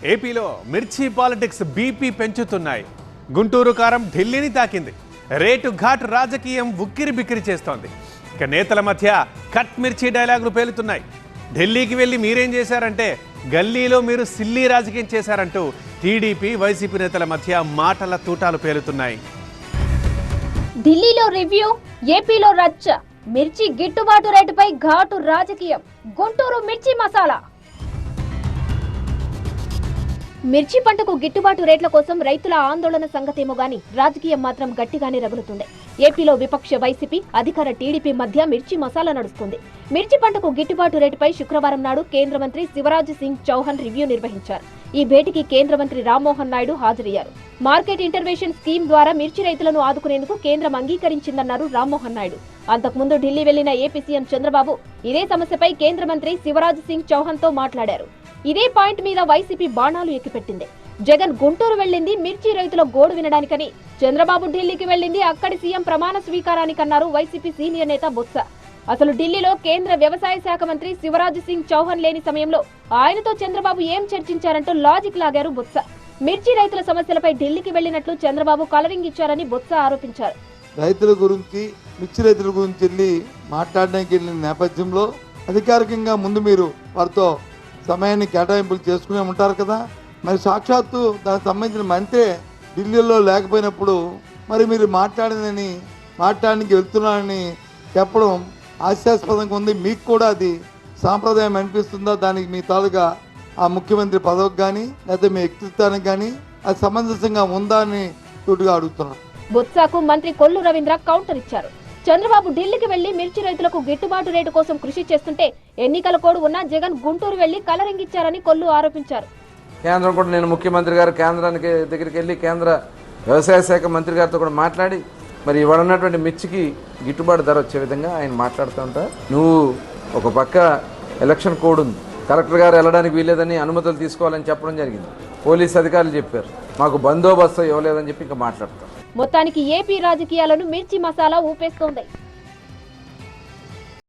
ఏపీలో మిర్చి politics BP పెంచుతున్నాయి. గుంటూరు కారం ఢిల్లీని తాకింది. రేటు ఘాటు రాజకీయం ఉక్కిరి బిక్కిరి చేస్తోంది. ఇక నేతల మధ్య కట్ మిర్చి డైలాగులు పేలుతున్నాయి. ఢిల్లీకి వెళ్ళి మీరేం చేశారంటే గల్లీలో మీరు సిల్లీ రాజకీయం చేశారంటూ టీడీపీ వైసీపీ నేతల మధ్య మాటల తూటాలు పేలుతున్నాయి. ఢిల్లీలో రివ్యూ, ఏపీలో రచ్చ. మిర్చి గిట్టుబాటు రేటుపై ఘాటు రాజకీయం. గుంటూరు మిర్చి మసాలా. మిర్చి పంటకు గిట్టుబాటు రేట్ల కోసం రైతుల ఆందోళన సంగతేమో గాని రాజకీయం మాత్రం గట్టిగానే రగులుతుంది. ఏపీలో విపక్ష వైసీపీ, అధికార టీడీపీ మధ్య మిర్చి మసాలా నడుస్తుంది. మిర్చి పంటకు గిట్టుబాటు రేటుపై శుక్రవారం నాడు కేంద్ర మంత్రి శివరాజ్ సింగ్ చౌహాన్ రివ్యూ నిర్వహించారు. ఈ భేటీకి కేంద్ర మంత్రి రామ్మోహన్ నాయుడు హాజరయ్యారు. మార్కెట్ ఇంటర్వెన్షన్ స్కీమ్ ద్వారా మిర్చి రైతులను ఆదుకునేందుకు కేంద్రం అంగీకరించిందన్నారు రామ్మోహన్ నాయుడు. అంతకుముందు ఢిల్లీ వెళ్లిన ఏపీ సీఎం చంద్రబాబు ఇదే సమస్యపై కేంద్ర మంత్రి శివరాజ్ సింగ్ చౌహాన్ తో మాట్లాడారు. ఇదే పాయింట్ మీద వైసీపీ బాణాలు ఎక్కిపెట్టింది. జగన్ గుంటూరు వెళ్లింది మిర్చి రైతుల గోడు వినడానికని, చంద్రబాబు ఢిల్లీకి వెళ్లింది అక్కడి సీఎం ప్రమాణ స్వీకారానికన్నారు వైసీపీ సీనియర్ నేత బొత్స. అసలు ఢిల్లీలో కేంద్ర వ్యవసాయ శాఖ మంత్రి శివరాజ్ సింగ్ చౌహాన్ లేని సమయంలో ఆయనతో చంద్రబాబు ఏం చర్చించారంటూ లాజిక్ లాగారు బొత్స. మిర్చి రైతుల సమస్యలపై ఢిల్లీకి వెళ్లినట్లు చంద్రబాబు కలరింగ్ ఇచ్చారని బొత్స ఆరోపించారు. రైతుల గురించి, మిర్చి రైతుల గురించి వెళ్ళి మాట్లాడడానికి వెళ్ళిన నేపథ్యంలో అధికారికంగా ముందు మీరు వారితో సమయాన్ని కేటాయింపులు చేసుకునే ఉంటారు కదా. మరి సాక్షాత్తు దానికి సంబంధించిన మంత్రి ఢిల్లీలో లేకపోయినప్పుడు మరి మీరు మాట్లాడడానికి వెళ్తున్నారని చెప్పడం హాస్యాస్పదంగా ఉంది. మీకు కూడా అది సాంప్రదాయం అనిపిస్తుందా? దానికి మీ తాలూగా ఆ ముఖ్యమంత్రి పదవికి కానీ లేదా మీ వ్యక్తిత్వానికి కానీ అది సమంజసంగా ఉందా అని తూటుగా అడుగుతున్నాను. బొత్సాకు మంత్రి కొల్లు రవీంద్ర కౌంటర్ ఇచ్చారు. చంద్రబాబు ఢిల్లీకి వెళ్లి మిర్చి రైతులకు గిట్టుబాటు రేటు కోసం కృషి చేస్తుంటే ఎన్నికల కోడ్ ఉన్న జగన్ గుంటూరు వెళ్లి కలరింగ్ ఇచ్చారని కొల్లు ఆరోపించారు. కేంద్రం కూడా నేను ముఖ్యమంత్రి గారు కేంద్రానికి దగ్గరికి వెళ్ళి కేంద్ర వ్యవసాయ శాఖ మంత్రి గారితో కూడా మాట్లాడి మరి ఇవాళ ఉన్నటువంటి మిర్చికి గిట్టుబాటు ధర వచ్చే విధంగా ఆయన మాట్లాడుతూ ఉంటా. నువ్వు ఒక పక్క ఎలక్షన్ కోడ్ ఉంది, కలెక్టర్ గారు వెళ్ళడానికి వీల్లేదని అనుమతులు తీసుకోవాలని చెప్పడం జరిగింది. పోలీస్ అధికారులు చెప్పారు మాకు బందోబస్తు ఇవ్వలేదని చెప్పి ఇంకా మాట్లాడతాం. మొత్తానికి ఏపీ రాజకీయాలను మిర్చి మసాలా ఊపేస్తోంది.